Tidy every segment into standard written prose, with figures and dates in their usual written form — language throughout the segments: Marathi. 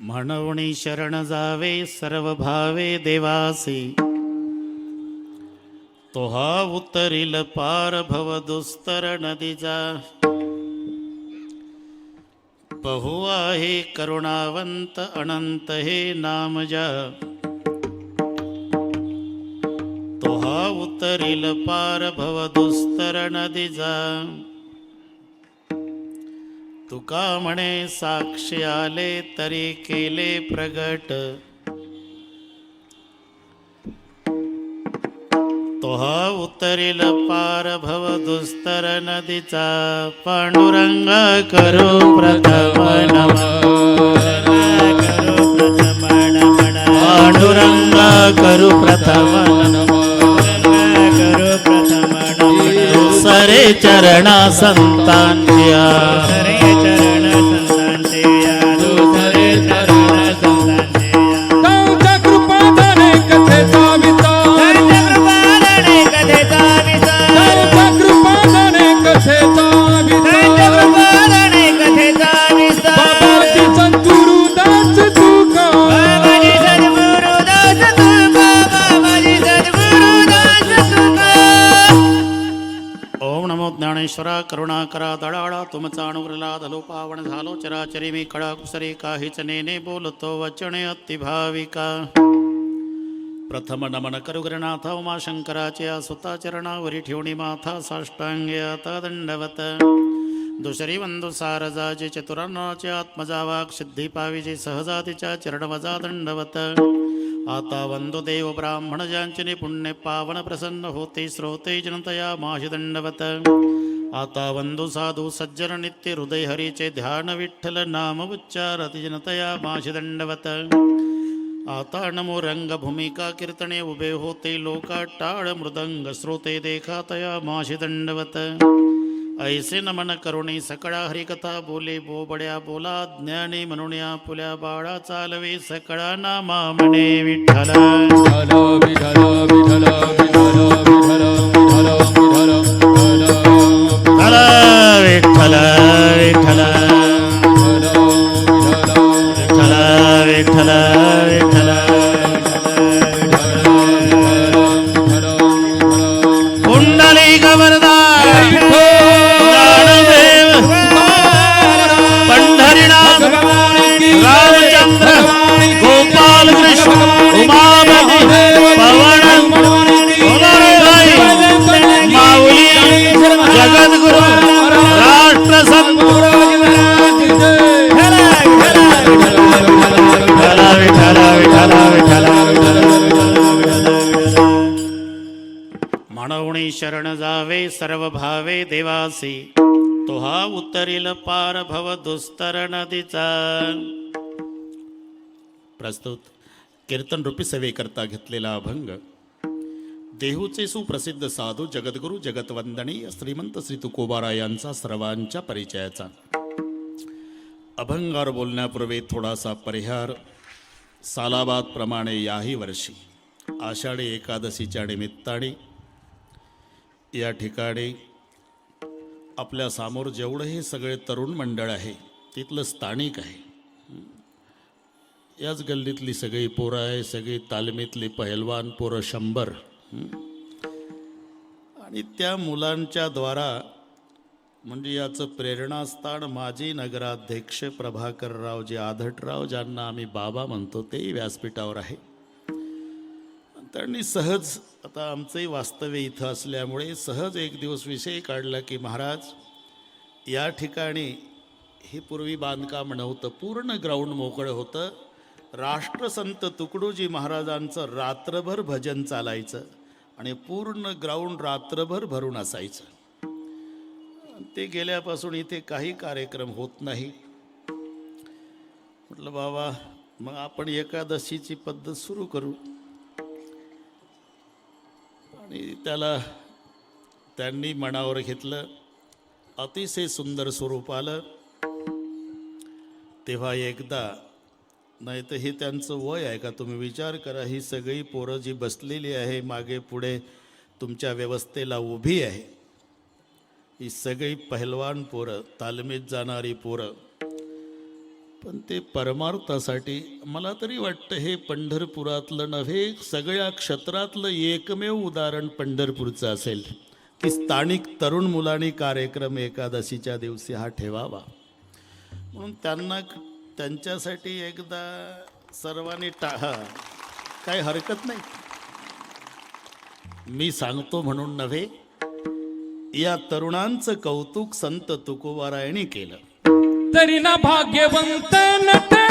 म्हणून शरण जावे सर्व भावे देवासी, तोहा उतरील पार भव दुस्तर नदीचा. बहु आहे करुणावंत अनंत हे नाम जा, तोहा उतरील पार भव दुस्तर नदीचा. तुका म्हणे साक्षी आले तरी केले प्रगट, तोहा उतरील पार भव दुस्तर नदीचा. पांडुरंगा करो प्रथम नमः, पांडुरंगा करू प्रथम सरे चरणा संतांच्या, ज्ञानेश्वरा करुणाकरा दडाळा तुमचा अनुग्रला धलो पावन झालो चराचरी मी कळा कुसरी काहीच नेने बोलतो वचने अतिभाविका. प्रथम नमन करुग्रनाथ उमाशंकराच्या सुता चरणावरी ठेवणी माथा साष्टांगे आता दंडवत. दुसरी वंदू सारजाचे चतुरांनाचे आत्मजा वाक सिद्धी पाविजे सहजातीच्या चरणवजा दंडवत. आता वंदू देव ब्राह्मण ज्यांचे पुण्य पावन प्रसन्न होते श्रोते जनतया माशी दंडवत. आता वंदू साधू सज्जन नित्य हृदय हरीचे ध्यान विठ्ठल नाम उच्चारती जनतया माशी दंडवत. आता नमो रंग भूमिका कीर्तने उभे होते लोका टाळ मृदंग श्रोते देखातया माशी दंडवत. ऐसे नमन करुणी सकळा हरिकथा बोले बोबड्या बोला ज्ञानी म्हणून पुल्या बाळा चालवे सकळा नामा म्हणे विठ्ठल. विठ्ठल विठ्ठल विठ्ठल विठ्ठल विठ्ठल कुंडली गवरदा रामचंद्र गोपाल कृष्ण उमापती पवन माऊली जगद्गुरु राष्ट्रसंत म्हणून शरण जावे सर्व भावे देवासी, तोहा उतरील पार भव दुस्तर नदीचा. प्रस्तुत कीर्तन रूपी सेवेकरता घेतलेला अभंग देहूचे सुप्रसिद्ध साधू जगद्गुरु जगतवंदनीय श्रीमंत श्री तुकोबारा यांचा सर्वांच्या परिचयाचा. अभंगावर बोलण्यापूर्वी थोडासा परिहार. सालाबाद प्रमाणे याही वर्षी आषाढी एकादशीच्या निमित्ताने या ठिकाणी आपल्या समोर जेवढं हे सगळे तरुण मंडळ आहे तिथलं स्थानिक आहे. याच गल्लीतली सगळी पोरं आहे, सगळी तालमीतली पहिलवान पोरं 100. आणि त्या मुलांच्या द्वारा म्हणजे याचं प्रेरणास्थान माजी नगराध्यक्ष प्रभाकररावजी आधटराव ज्यांना आम्ही बाबा म्हणतो तेही व्यासपीठावर आहे. त्यांनी सहज आता आमचंही वास्तव्य इथं असल्यामुळे सहज एक दिवस विषय काढला की महाराज या ठिकाणी हे पूर्वी बांधकाम नव्हतं, पूर्ण ग्राउंड मोकळं होतं. राष्ट्रसंत तुकडोजी महाराजांचं रात्रभर भजन चालायचं आणि पूर्ण ग्राउंड रात्रभर भरून असायचं. ते गेल्यापासून इथे काही कार्यक्रम होत नाही. म्हटलं बाबा मग आपण एकादशीची पद्धत सुरू करू. आणि त्यांनी मनावर घेतलं. अतिशय सुंदर स्वरूप आलं. तेव्हा एकदा नाही तर हे त्यांचं वय आहे का तुम्ही विचार करा. ही सगळी पोरं जी बसलेली आहे मागे पुढे तुमच्या व्यवस्थेला उभी आहे, ही सगळी पहिलवान पोरं, तालमीत जाणारी पोरं. पण ते परमार्थासाठी मला तरी वाटतं हे पंढरपुरातलं नव्हे, सगळ्या क्षेत्रातलं एकमेव उदाहरण पंढरपूरचं असेल की स्थानिक तरुण मुलांनी कार्यक्रम एकादशीच्या दिवशी हा ठेवावा. म्हणून त्यांच्यासाठी एकदा सर्वांनी काही हरकत नाही. मी सांगतो म्हणून नव्हे, या तरुणांचं कौतुक संत तुकोबारायांनी केलं. तरी ना भाग्यवंत नटे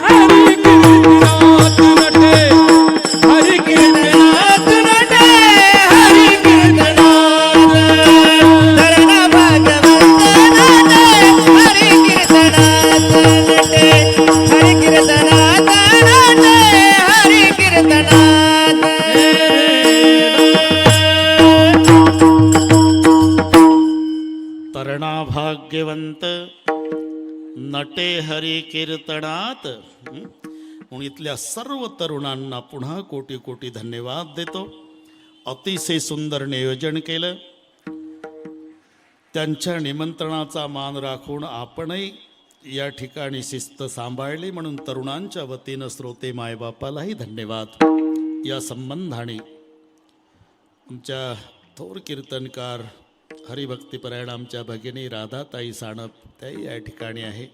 हरी कीर्तनात नटे, हरी कीर्तनात नटे, हरी कीर्तनात. तरी ना भाग्यवंत नटे हरी कीर्तनात नटे, हरी कीर्तनात नटे, हरी कीर्तनात. तरणा भाग्यवंत नटे हरी कीर्तनात. म्हणून इथल्या सर्व तरुणांना पुन्हा कोटी कोटी धन्यवाद देतो. अतिशय सुंदर नियोजन केलं. त्यांच्या निमंत्रणाचा मान राखून आपणही या ठिकाणी शिस्त सांभाळली, म्हणून तरुणांच्या वतीनं श्रोते मायबापालाही धन्यवाद. या संबंधाने आमच्या थोर कीर्तनकार हरिभक्तीपरायण आमच्या भगिनी राधाताई साणप त्याही या ठिकाणी आहे.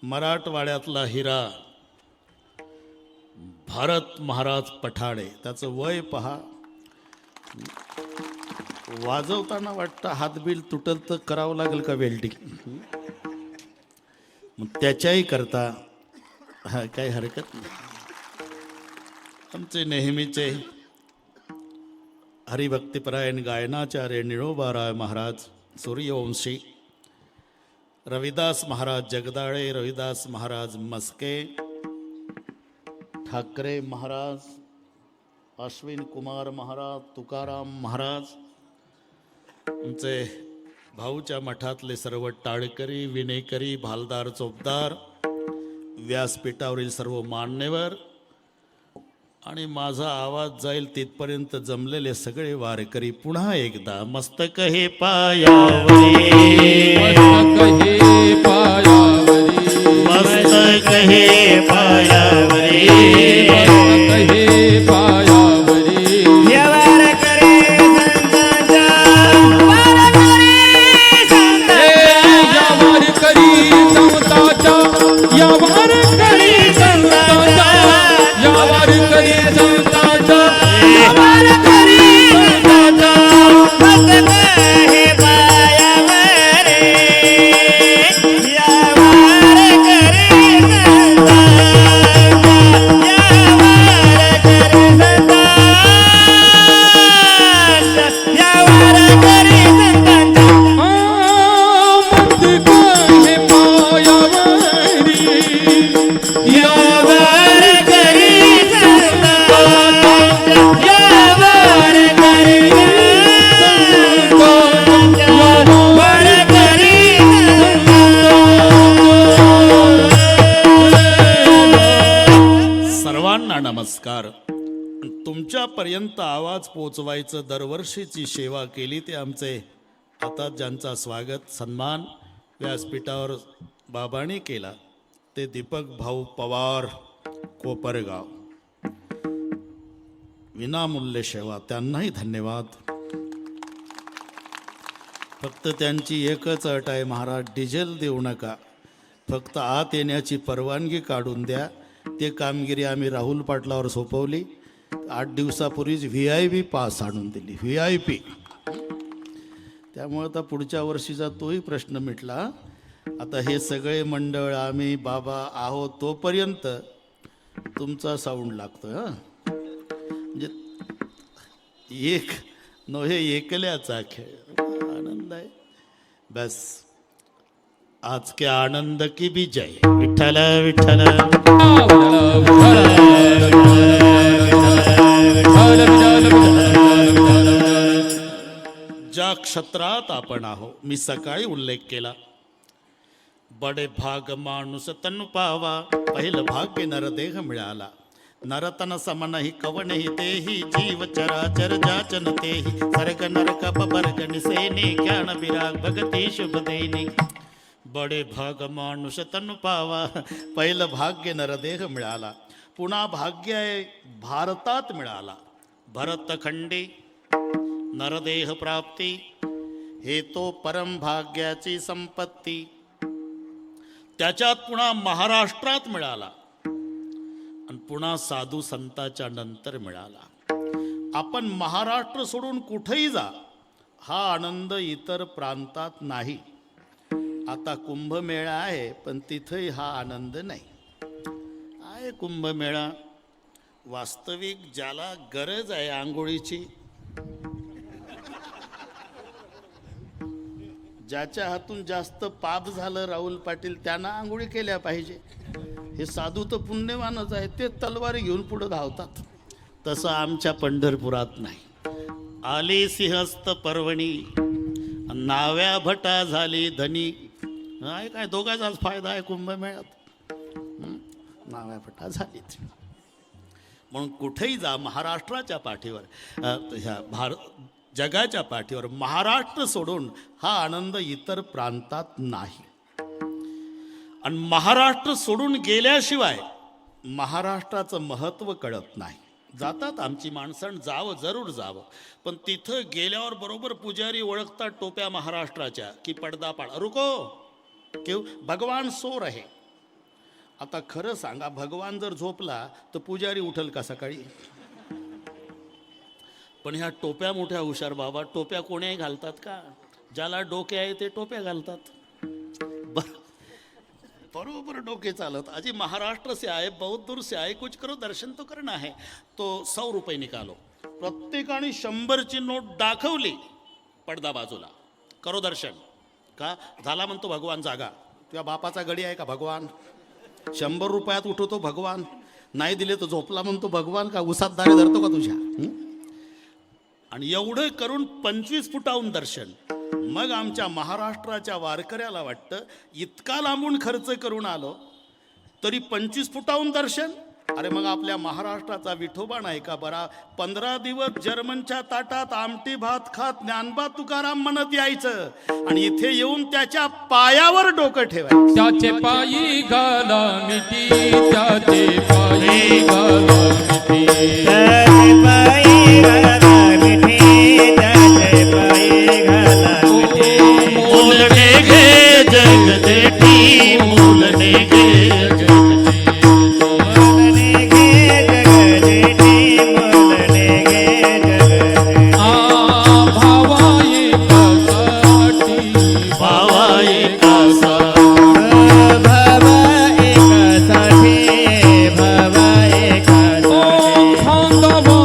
मराठवाड्यातला हिरा भारत महाराज पठाडे, त्याचं वय पहा. वाजवताना वाटतं हातबिल तुटल तर करावं लागेल का वेल्डिंग. मग त्याच्याही करता काही हरकत नाही. आमचे नेहमीचे हरिभक्तीपरायण गायनाचार्य निळोबाराय महाराज सूर्यवंशी, रविदास महाराज जगदाळे, रविदास महाराज मस्के, ठाकरे महाराज, अश्विन कुमार महाराज, तुकाराम महाराज, आमचे भाऊच्या मठातले सर्व टाळकरी, विनेकरी, भालदार, चोपदार, व्यासपीठावरील सर्व मान्यवर आणि माझा आवाज जाईल तिथपर्यंत जमलेले सगळे वारकरी, पुन्हा एकदा मस्तक हे पायावरी, मस्तक हे पायावरी, मस्तक हे पायावरी, मस्तक हे पायावरी. व्यवहार करे संतांचा, वारकरी संतांचा. या वारकरी संतांच्या, या वारकरी संतांच्या, या वारकरी संतांच्या, या वारकरी संतांचा. मस्तक हे पायावरी, या वारकरी संतांचा, या वारकरी संतांचा, या वारकरी संतांचा. मस्तक हे पायावरी, या वारकरी संतांचा, या वारकरी संतांचा, या वारकरी संतांचा. सर्वांना नमस्कार. तुमच्यापर्यंत आवाज पोचवायचं दरवर्षीची सेवा केली ते आमचे आता ज्यांचा स्वागत सन्मान व्यासपीठावर बाबांनी केला ते दीपक भाऊ पवार कोपरगाव, विनामूल्य सेवा, त्यांनाही धन्यवाद. फक्त त्यांची एकच अट आहे, महाराज डिझेल देऊ नका, फक्त आत येण्याची परवानगी काढून द्या. ते कामगिरी आम्ही राहुल पाटलावर सोपवली. 8 दिवसापूर्वीच VIP पास आणून दिली, VIP. त्यामुळे आता पुढच्या वर्षीचा तोही प्रश्न मिटला. आता हे सगळे मंडळ आम्ही बाबा आहोत तोपर्यंत तुमचा साऊंड लागतो. हां, म्हणजे एक नव्हे एकल्याचा खेळ, आनंद आहे बस. आज के आनंद की भी जय. विठ्ठल विठ्ठल. ज्या क्षेत्रात आपण आहो, मी सकाळी उल्लेख केला, बडे भाग माणूस तनु पावा, पहिलं भाग्य नरदेह मिळाला. नरतन समनहि कवनहि तेहि, जीव चराचर जाचन तेहि, सर्ग नरक पबर्ग निसेने, ज्ञान विराग भगती शुभ देनी. बडे भाग माणूस तनु पावा. पहिलं भाग्य नरदेह मिळाला. पुन्हा भाग्य आहे भारतात मिळाला. भरतखंडी नरदेह प्राप्ती हे तो परम भाग्याची संपत्ती. त्याच्यात पुन्हा महाराष्ट्रात मिळाला आणि पुन्हा साधू संताच्या नंतर मिळाला. आपण महाराष्ट्र सोडून कुठेही जा, हा आनंद इतर प्रांतात नाही. आता कुंभमेळा आहे पण तिथेही हा आनंद नाही. आहे कुंभमेळा, वास्तविक ज्याला गरज आहे आंघोळीची, ज्याच्या हातून जास्त पाप झालं राहुल पाटील, त्यानं आंघोळी केल्या पाहिजे. हे साधू तर पुण्यवानच आहे, ते तलवारी घेऊन पुढं धावतात. तसं आमच्या पंढरपुरात नाही. आली सिंहस्थ पर्वणी, नाव्या भटा झाली धनी. आहे काय दोघांचाच फायदा आहे कुंभमेळ्यात. नाव्या भटा झालीत. म्हणून कुठेही जा, महाराष्ट्राच्या पाठीवर, ह्या जगाच्या पाठीवर महाराष्ट्र सोडून हा आनंद इतर प्रांतात नाही. आणि महाराष्ट्र सोडून गेल्याशिवाय महाराष्ट्राचं महत्त्व कळत नाही. जातात आमची माणसं, जावं जरूर जावं, पण तिथं गेल्यावर बरोबर पुजारी ओळखतात टोप्या महाराष्ट्राच्या की पडदा पाड. रुको क्यों, भगवान सो रहे. आता खरं सांगा, भगवान जर झोपला तर पुजारी उठल का सकाळी? पण ह्या टोप्या मोठ्या हुशार बाबा. टोप्या कोण्याही घालतात का? ज्याला डोके आहे ते टोप्या घालतात. बरोबर डोके चालत. अजी महाराष्ट्र से आए, बहुत दूर से आए, कुछ करो, दर्शन तो करना है. तो 100 रुपये निकालो. प्रत्येकाने 100ची नोट दाखवली, पडदा बाजूला, करो दर्शन. का झाला म्हणतो भगवान जागा. तुझ्या बापाचा गडी आहे का भगवान? 100 रुपयात उठवतो भगवान. नाही दिले तर झोपला म्हणतो भगवान का? उसात दारे धरतो का तुझ्या? आणि एवढं करून 25 फुटाहून दर्शन. मग आमच्या महाराष्ट्राच्या वारकऱ्याला वाटतं इतका लांबून खर्च करून आलो तरी 25 फुटाहून दर्शन. अरे मग आपल्या महाराष्ट्राचा विठोबा नाही का बरा? 15 दिवस जर्मनच्या ताटात आमटी भात खात ज्ञानबा तुकाराम म्हणत यायचं आणि इथे येऊन त्याच्या पायावर डोकं ठेवायचं. त्याचे पायी घाला मिठी, त्याचे पायी घाला मिठी. त्याचे पायी घाला मिठी, त्याचे पायी घाला मिठी. मूलने घे जग जेठी, मूलने घे जग बोलणे गे जगजेठी, बोलणे गे जगजेठी. भावा एकासाठी, भावा एकासा. भावा एकासाठी, भावा एकासाठी. खांदावा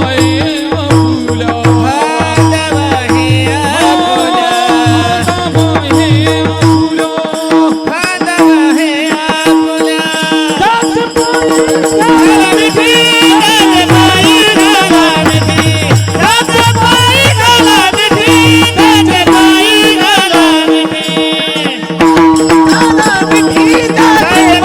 आपुल्या, भांडवा हे आपुल्या, खांदावा आपुल्या. भांडवा हे आपुल्या. त्याचे पायी घाला मिठी, त्याचे पायी घाला मिठी. घाला मिठी, त्याचे पायी घाला मिठी. घाला मिठी,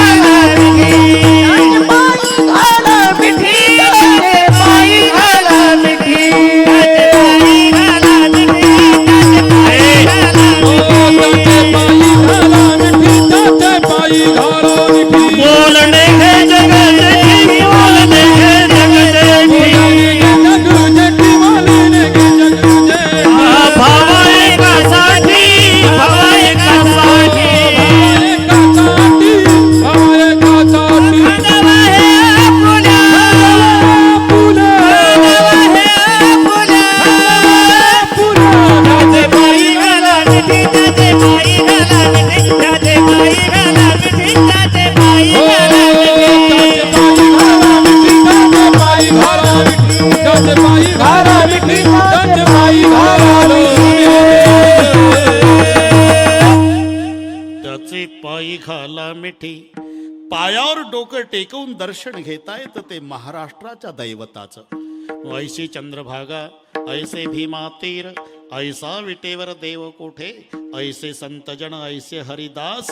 त्याचे पायी घाला मिठी. त्याचे पायी घाला मिठी, त्याचे पायी घाला मिठी. बोलणे घे जग जेठी, बोलणे घे जग जेठी. भावा एकासाठी, भावा एकासाठी. भांडवा हे आपुल्या, भांडवा हे आपुल्या. त्याचे पायी घाला मिठी, त्याचे पायी घाला मिठी. त्याचे पायी घाला मिठी, त्याचे पायी घाला त्याचे पायी घाला मिठी. पायावर डोकं टेकवून दर्शन घेता येतं ते महाराष्ट्राच्या दैवताचं. ऐशी चंद्रभागा, ऐसे भीमा तीर, ऐसा विटेवर देव कोठे, ऐसे संतजन, ऐसे हरिदास,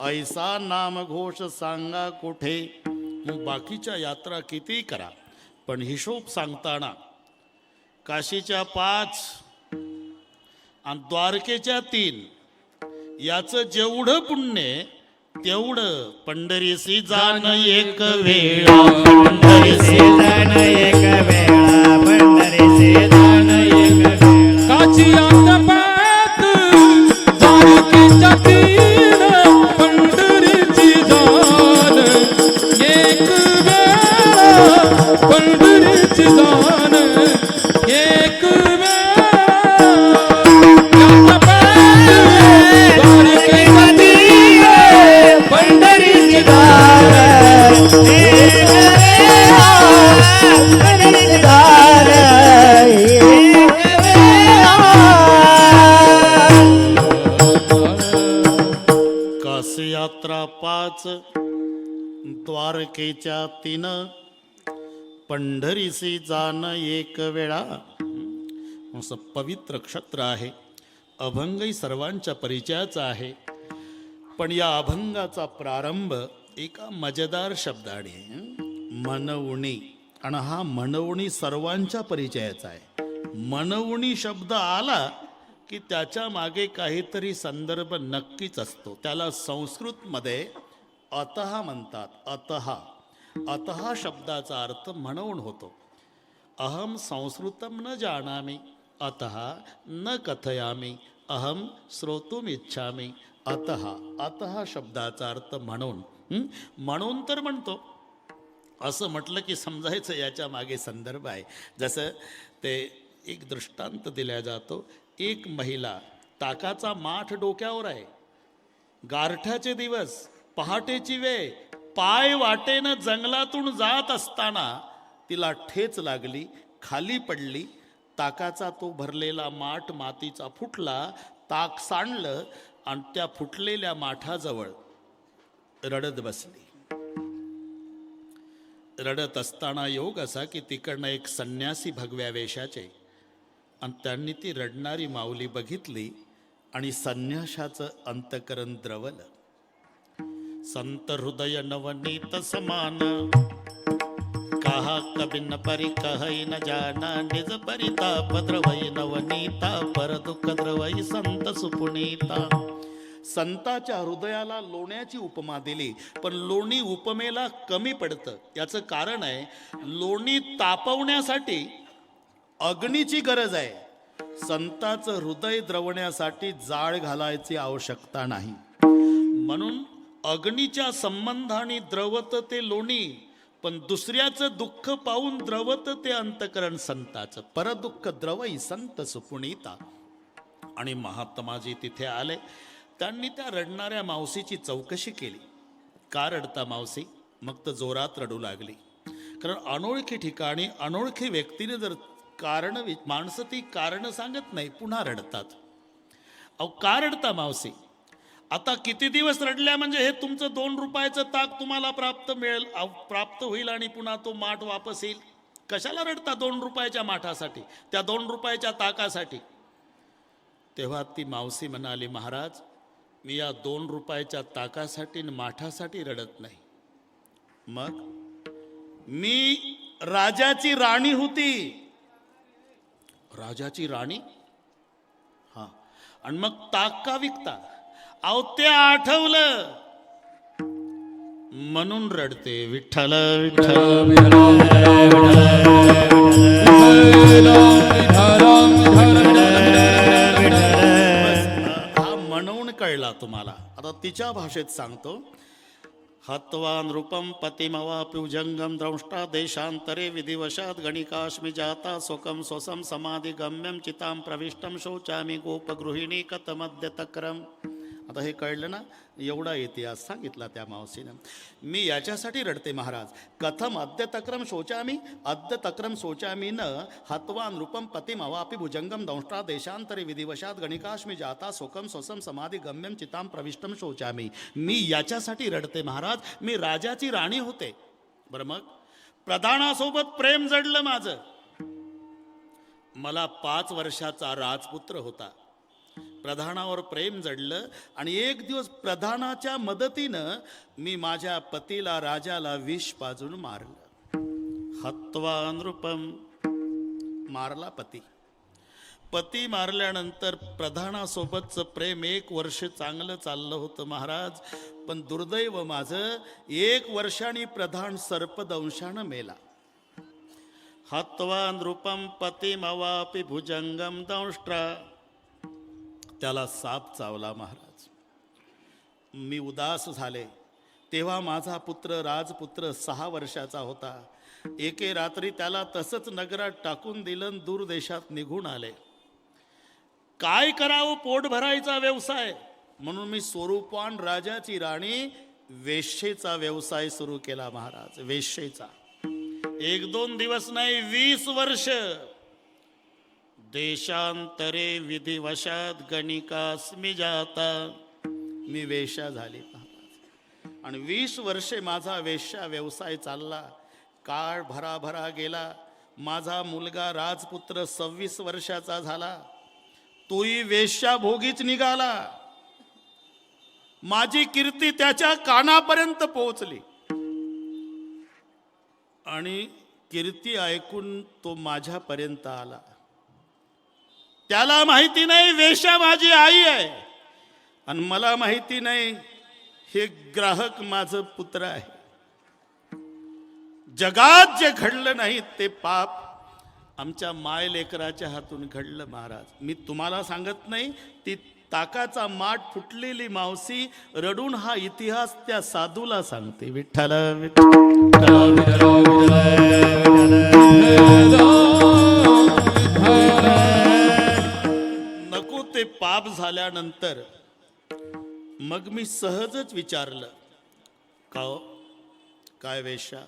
ऐसा नामघोष सांगा कोठे. मग बाकीच्या यात्रा किती करा, पण हिशोब सांगताना काशीच्या 5 आणि द्वारकेच्या 3, याचं जेवढं पुण्य आहे, तेवढं पंढरीसी जाण एक वेळा. पंढरीसी जाण एक वेळा, पंढरीसी जाण एक वेळा. काची अंतपात द्वारकेच्या तीन पंढरीची जाण एक वेळा, पंढरीची जाण एक वेळा. द्वारकेच्या तीन पंढरीची दार एक वेळा, पंढरीची दार एक वेळा. काशी यात्रा 5, द्वारकेच्या 3, पंढरीसी जाण एक वेळा. असं पवित्र क्षत्र आहे. अभंगही सर्वांच्या परिचयाचा आहे. पण या अभंगाचा प्रारंभ एका मजेदार शब्दाने आहे, मनवणी. आणि हा मनवणी सर्वांच्या परिचयाचा आहे. मनवणी शब्द आला की त्याच्या मागे काहीतरी संदर्भ नक्कीच असतो. त्याला संस्कृतमध्ये अतः म्हणतात. अतः अतः शब्दाचा अर्थ म्हणवून होतो. अहम संस्कृतम न जानामि अतः न कथयामि अहम श्रोतुम इच्छामि. अतः अतः शब्दाचा अर्थ म्हणून. म्हणून तर म्हणतो असं म्हटलं की समजायचं याच्या मागे संदर्भ आहे. जसं ते एक दृष्टांत दिला जातो. एक महिला, ताकाचा माठ डोक्यावर आहे, गारठ्याचे दिवस, पहाटेची वेळ, पाय वाटेनं जंगलातून जात असताना तिला ठेच लागली, खाली पडली. ताकाचा तो भरलेला माठ मातीचा फुटला, ताक सांडलं आणि त्या फुटलेल्या माठाजवळ रडत बसली. रडत असताना योग असा की तिकडनं एक संन्यासी भगव्या वेशाचे, आणि त्यांनी ती रडणारी माऊली बघितली आणि संन्याशाचं अंतकरण द्रवलं. संत हृदय नवनीत समान, कहा कभी न परी कहई न जाना, निज परिताप द्रवई नवनीता, पर दुःख द्रवई संत सुपुनीता. संताच्या हृदयाला लोण्याची उपमा दिली, पण लोणी उपमेला कमी पडतं. याचं कारण आहे, लोणी तापवण्यासाठी अग्नीची गरज आहे. संताचं हृदय द्रवण्यासाठी जाळ घालायची आवश्यकता नाही. म्हणून अग्नीच्या संबंधाने द्रवत ते लोणी, पण दुसऱ्याचं दुःख पाहून द्रवत ते अंतकरण संताचं. परदुःख द्रवई संत सुपुनीता. आणि महात्माजी तिथे आले. त्यांनी त्या रडणाऱ्या मावशीची चौकशी केली. का रडता मावशी? मग तर जोरात रडू लागली. कारण अनोळखी ठिकाणी अनोळखी व्यक्तीने जर कारण, माणसं ती कारण सांगत नाही, पुन्हा रडतात. अहो का रडता मावशी? आता किती दिवस रडल्या म्हणजे हे तुमचं 2 रुपयाचं ताक तुम्हाला प्राप्त मिळेल, प्राप्त होईल आणि पुन्हा तो माठ वापस येईल. कशाला रडता 2 रुपयाच्या माठासाठी, त्या 2 रुपयाच्या ताकासाठी? तेव्हा ती मावशी म्हणाली, महाराज मी या 2 रुपयाच्या ताकासाठी आणि माठासाठी रडत नाही. मग मी राजाची राणी होती. राजाची राणी? हा. आणि मग ताक का विकता? अहो ते आठवलं म्हणून रडते. विठ्ठल विठ्ठल हा म्हणून कळला तुम्हाला. आता तिच्या भाषेत सांगतो. हत्वा नृपम पतिमवाप्युजंगम द्रंष्टा देशांतरे विधिवशात गणिकाश्मी जाता स्वकम स्वसम समाधी गम्यम चिताम प्रविष्टम शौचामी गोपगृहिणी कथमद्य तक्रम. आता हे कळलं ना? एवढा इतिहास सांगितला त्या मावशीनं. मी याच्यासाठी रडते महाराज. कथम अद्य तक्रम शोचामी, अद्य तक्रम शोचामी न हत्वा नृपम पतिम अवापि भुजंगम दंष्टा देशांतरे विधिवशात गणिकाश्मी जाता सोकम स्वसम समाधी गम्यम चिताम प्रविष्टम शोचामी. मी याच्यासाठी रडते महाराज. मी राजाची राणी होते. बरं, मग प्रधानासोबत प्रेम जडलं माझं. मला 5 वर्षाचा राजपुत्र होता. प्रधानावर प्रेम जडलं आणि एक दिवस प्रधानाच्या मदतीनं मी माझ्या पतीला, राजाला विष पाजून मारलं. हत्वा नृपम, मारला पती. पती मारल्यानंतर प्रधानासोबतचं प्रेम 1 वर्ष चांगलं चाललं होतं महाराज. पण दुर्दैव माझं, 1 वर्षाने प्रधान सर्पदंशानं मेला. हत्वा नृपम पतिमवापि भुजंगम दंष्ट्रा. त्याला साप चावला महाराज. मी उदास झाले. तेव्हा माझा पुत्र राजपुत्र 6 वर्षाचा होता. एके रात्री त्याला तसंच नगरात टाकून दिलं, दूर देशात निघून आले. काय करावं, पोट भरायचा व्यवसाय म्हणून मी स्वरूपवान राजाची राणी वेश्येचा व्यवसाय सुरू केला महाराज. वेश्येचा 1-2 दिवस नाही, 20 वर्ष. देशांतरे विधिवशात गणिकास्मि जाता. मी वेश्या झाली महाराज. आणि 20 वर्षे माझा वेश्या व्यवसाय चालला. काळ भराभरा गेला. माझा मुलगा राजपुत्र 26 वर्षाचा झाला. तोही वेश्या भोगीच निघाला. माझी कीर्ती त्याच्या कानापर्यंत पोहोचली आणि कीर्ती ऐकून तो माझ्यापर्यंत आला. त्याला माहिती नाही वेश्या माझी आई आहे, आणि मला माहिती नाही हे ग्राहक माझं पुत्र आहे. जगात जे घडलं नाही ते पाप आमच्या माय लेकराच्या हातून घडलं महाराज. मी तुम्हाला सांगत नाही, ती ताकाचा माठ फुटलेली मावशी रडून हा इतिहास त्या साधूला सांगते. विठ्ठल नको ते पाप झाल्यानंतर मग मी सहजच विचारलं, का हो, काय वेश्या?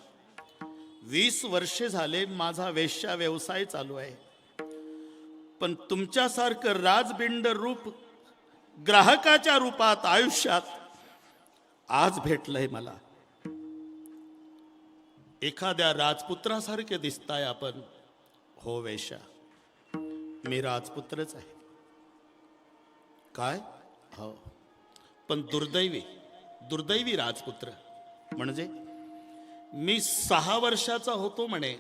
20 वर्षे झाले माझा वेश्या व्यवसाय चालू आहे, पण तुमच्यासारखं राजबिंड रूप ग्राहकाच्या रूपात आयुष्यात आज भेटलंय मला. एखाद्या राजपुत्रासारखे दिसताय आपण. हो वेश्या, मी राजपुत्रच आहे. काय? हो, पण दुर्दैवी राजपुत्र. म्हणजे मी 6 वर्षाचा होतो म्हणे.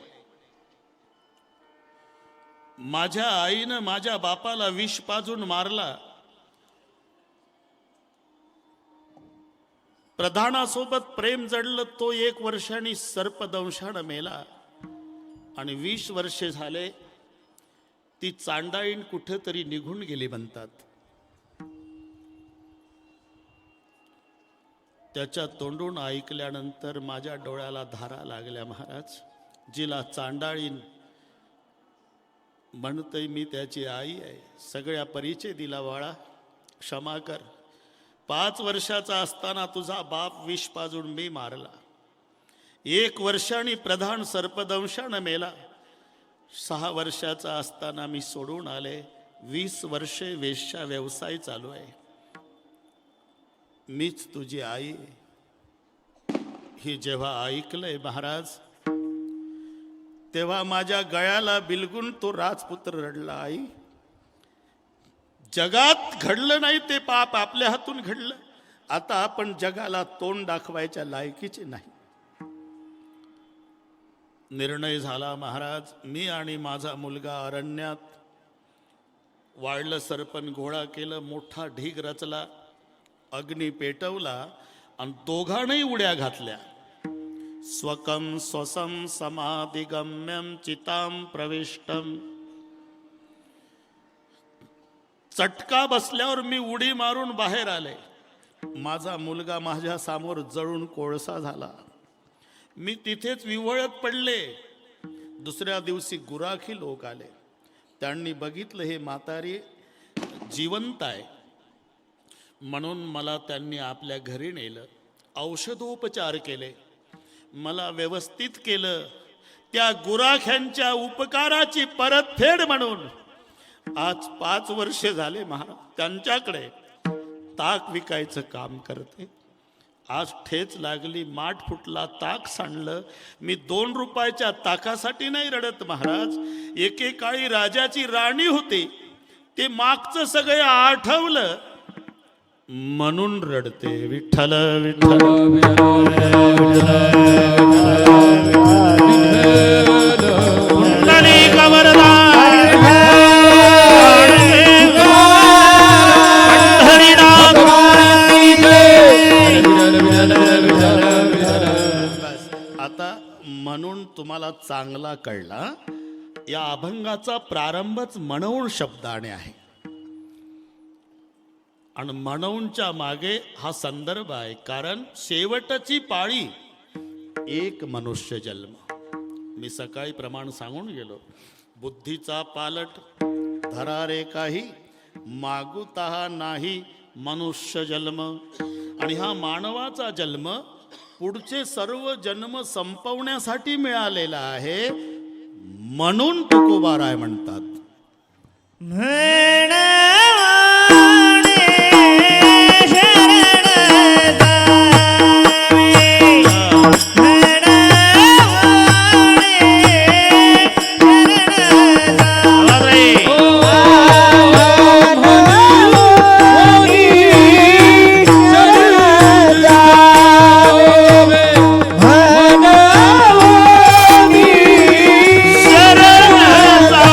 माझ्या आईनं माझ्या बापाला विष पाजून मारला. प्रधानासोबत प्रेम जडलं, तो 1 वर्षांनी सर्पदंशानं मेला. आणि 20 वर्षे झाले ती चांडाळीन कुठेतरी निघून गेली म्हणतात. त्याच्या तोंडून ऐकल्यानंतर माझ्या डोळ्याला धारा लागल्या महाराज. जिला चांडाळीन म्हणतोय मी त्याची आई आहे, सगळ्या परिचय दिला. बाळा क्षमा कर. 5 वर्षाचा असताना तुझा बाप विष पाजून मी मारला. 1 वर्षांनी प्रधान सर्पदंशानं मेला. 6 वर्षाचा असताना मी सोडून आले. 20 वर्षे वेश्या व्यवसाय चालू आहे. मीच तुझी आई. ही जेव्हा ऐकलंय महाराज, तेव्हा माझ्या गळ्याला बिलगून तो राजपुत्र रडला. आई, जगात घडलं नाही ते पाप आपल्या हातून घडलं. आता आपण जगाला तोंड दाखवायच्या लायकीचे नाही. निर्णय झाला महाराज. मी आणि माझा मुलगा अरण्यात वाळलं सरपण गोळा केलं. मोठा ढीग रचला, अग्नी पेटवला आणि दोघांनाही उड्या घातल्या. स्वकम स्वसम समाधिगम्यम चिताम प्रविष्टम. चटका बसल्यावर मी उडी मारून बाहेर आले. माझा मुलगा माझ्या समोर जळून कोळसा झाला. मी तिथेच विव्हळत पडले. दुसऱ्या दिवशी गुराखी लोक आले. त्यांनी बघितलं हे म्हातारी जिवंत आहे म्हणून मला त्यांनी आपल्या घरी नेलं. औषधोपचार केले, मला व्यवस्थित केलं. त्या गुराख्यांच्या उपकाराची परतफेड म्हणून आज 5 वर्षे झाले महाराज त्यांच्याकडे ताक विकायचं काम करते. आज ठेच लागली, माठ फुटला, ताक सांडलं. मी 2 रुपयाच्या ताकासाठी नाही रडत महाराज. एकेकाळी राजाची राणी होती, ते मागचं सगळं आठवलं म्हणून रडते. विठ्ठल विठ्ठल पुंडलिक वरदा म्हणून तुम्हाला चांगला कळला. या अभंगाचा प्रारंभच म्हणून शब्दाने आहे आणि म्हणूनच्या मागे हा संदर्भ आहे. कारण शेवटची पाळी एक मनुष्य जन्म. मी सकाळी प्रमाण सांगून गेलो. बुद्धीचा पालट धरा रे काही, मागुता नाही मनुष्य जन्म. आणि हा मानवाचा जन्म पुढचे सर्व जन्म संपवण्यासाठी मिळालेला आहे. म्हणून तुकोबाराय म्हणतात, म्हणवाणे शरण जावे, म्हणवाणे शरण जावे.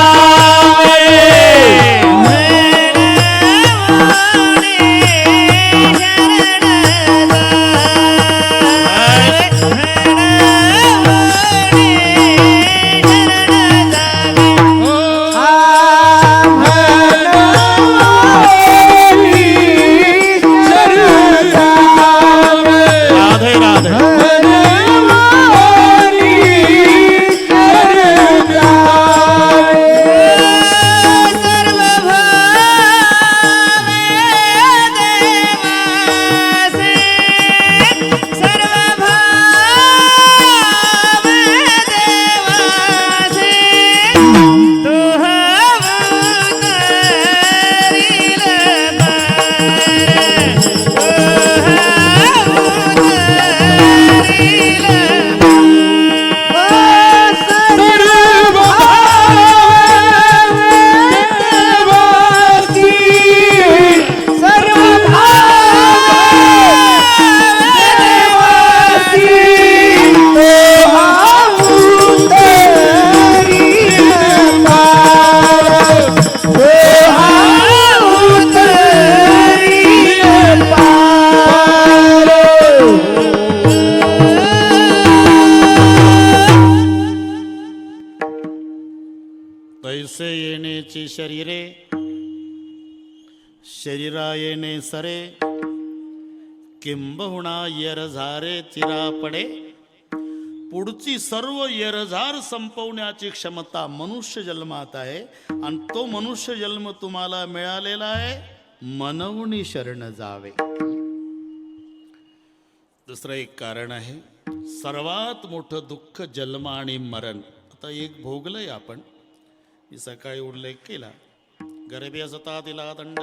तैसे येण्याची शरीरे, शरीरा येणे सरे, किंबहुना येरझारे चिरा पडे. पुढची सर्व येरझार संपवण्याची क्षमता मनुष्य जन्मात आहे. आणि तो मनुष्य जन्म तुम्हाला मिळालेला आहे. मनवणी शरण जावे. दुसरं एक कारण आहे. सर्वात मोठं दुःख जन्म आणि मरण. आता एक भोगलंय आपण. मी सकाळी उल्लेख केला. गरिबी असता दिला दंड,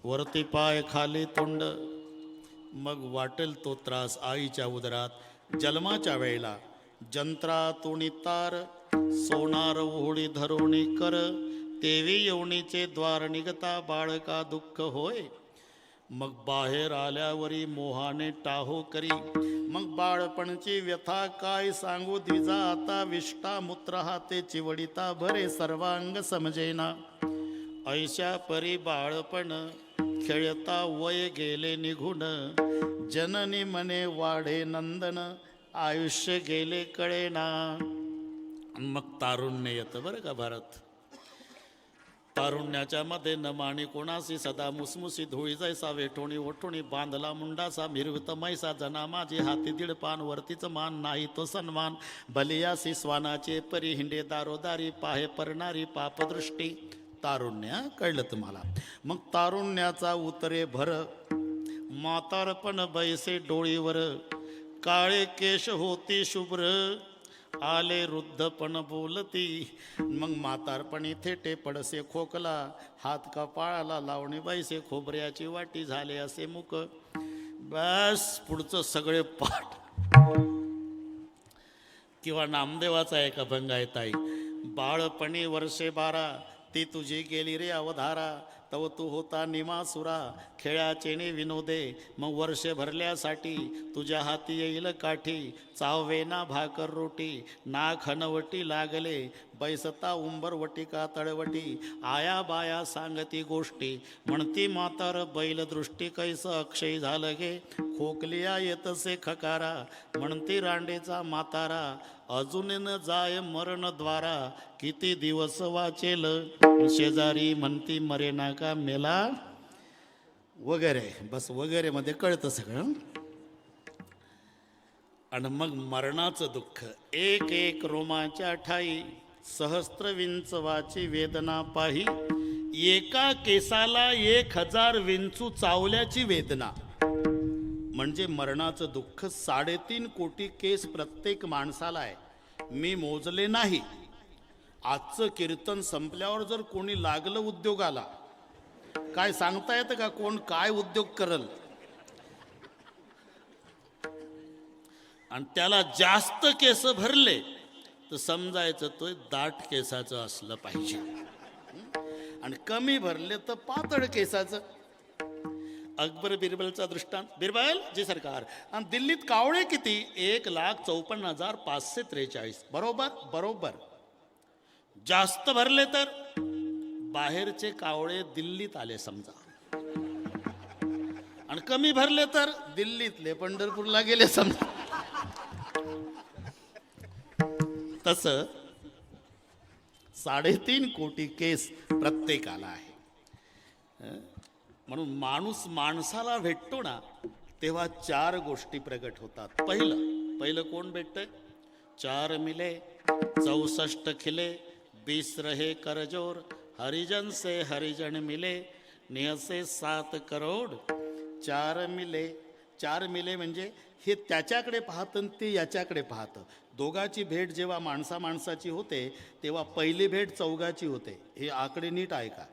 वरती पाय खाली तोंड, मग वाटेल तो त्रास आईच्या उदरात. जन्माच्या वेळेला जंत्रातून तार, सोनार ओढी धरोणी कर, तेवी येवणीचे द्वार निघता बाळका दुःख होय. मग बाहेर आल्यावरी मोहाने टाहो करी, मग बाळपणची व्यथा काय सांगू द्विजा. आता विष्टा मूत्र हाते चिवडिता भरे सर्वांग समजेना. ऐशा परी बाळपण खेळता वय गेले निघून, जननी मने वाढे नंदन आयुष्य गेले कळेना. मग तारुण्य येतं बरं का भारत. तारुण्याच्या मध्ये न माणी कोणासी सदा मुसमुसी धुळी जैसा वेठोणी ओठोणी बांधला मुंडासा मिरवित मैसा जना माझे हाती दीड पान वरतीच मान नाही तो सन्मान. बलियासी स्वानाचे परी हिंडे दारोदारी पाहे परणारी पापदृष्टी. तारुण्य कळलं तुम्हाला. मग तारुण्याचा उतरे भर, म्हातारपण बैसे डोळीवर, काळे केश होती शुभ्र, आले वृद्धपण बोलती. मग म्हातारपणी थेटे पडसे खोकला, हात कपाळाला लावणे बैसे खोबऱ्याची वाटी झाले असे मुख. बस पुढचं सगळे पाठ. किंवा नामदेवाचा एक अभंग आहे ताई. बाळपणी वर्षे 12 ती तुझी गेली रे अवधारा, तव तू होता निमासुरा, खेळाचे ने विनोदे, मग वर्ष भरल्यासाठी तुझ्या हाती येईल काठी, चावेना भाकर रोटी, ना खनवटी लागले, बैसता उंबरवटी का तळवटी, आया बाया सांगती गोष्टी, म्हणती म्हातार बैलदृष्टी कैस अक्षय झालं गे, खोकलिया येतसे खकारा, म्हणती रांडेचा म्हातारा, अजून न जाय मरणद्वारा, किती दिवस वाचेल, शेजारी म्हणती मरे नाका मेला वगैरे. बस वगैरे मध्ये कळतं सगळं. आणि मग मरणाचं दुःख, एक एक रोमाच्या ठाई, सहस्त्र विंचवाची वेदना पाही, एका केसाला 1000 विंचू चावल्याची वेदना. म्हणजे मरणाचं दुःख 3.5 कोटी केस प्रत्येक माणसाला आहे. मी मोजले नाही. आजचं कीर्तन संपल्यावर जर कोणी लागलं उद्योगाला, काय सांगता येतं का कोण काय उद्योग करल, आणि त्याला जास्त केस भरले तर समजायचं तो दाट केसाचं असलं पाहिजे, आणि कमी भरले तर पातळ केसाचं. अकबर बिरबलचा दृष्टांत. बिरबल जी सरकार. आणि दिल्लीत कावळे किती? 1,54,543. बरोबर बरोबर. जास्त भरले तर बाहेरचे कावळे दिल्लीत आले समजा, आणि कमी भरले तर दिल्लीतले पंढरपूरला गेले समजा. तस 3.5 कोटी केस प्रत्येकाला आहे. म्हणून माणूस माणसाला भेटतो ना, तेव्हा 4 गोष्टी प्रगट होतात. पहिलं कोण भेटतंय? 4 मिले 64 खिले, 20 रहे करजोर, हरिजन से हरिजन मिले, निहसे 7 करोड. 4 मिले म्हणजे हे त्याच्याकडे पाहतं ते याच्याकडे पाहतं. दोघाची भेट जेव्हा माणसाची होते तेव्हा पहिली भेट 4ची होते. हे आकडे नीट ऐका.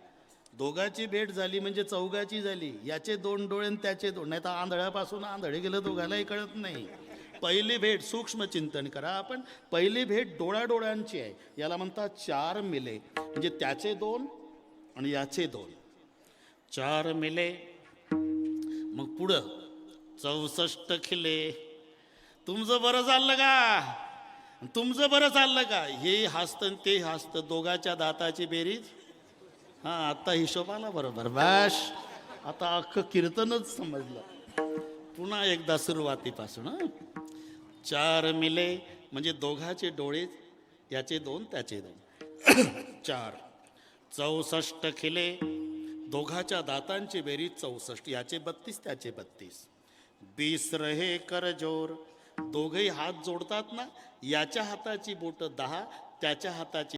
दोघाची भेट झाली म्हणजे 4ची झाली. याचे 2 डोळे आणि त्याचे 2, नाही तर आंधळ्यापासून आंधळे गेलं दोघालाही कळत नाही. पहिली भेट सूक्ष्म चिंतन करा आपण. पहिली भेट डोळ्यांची आहे. याला म्हणतात 4 मिले, म्हणजे त्याचे 2 आणि याचे 2. 4 मिले. मग पुढं 64 खिले. तुमचं बरं चाललं का? तुमचं बरं चाललं का? हे हसतं ते हसतं, दोघाच्या दाताची बेरीज. हा, आता हिशोबाला बरोबर. बस आता अख्खं कीर्तनच समजलं. पुन्हा एकदा सुरुवातीपासून. 4 मिले म्हणजे दोघाचे डोळे, याचे 2 त्याचे 2. 4. 64 खिले, दोघाच्या दातांची बेरीज 64, याचे 32 त्याचे 32. 20 रहे कर जोर, दोघही हात जोडतात ना, याच्या हाताची बोट 10, त्याच्या हाताची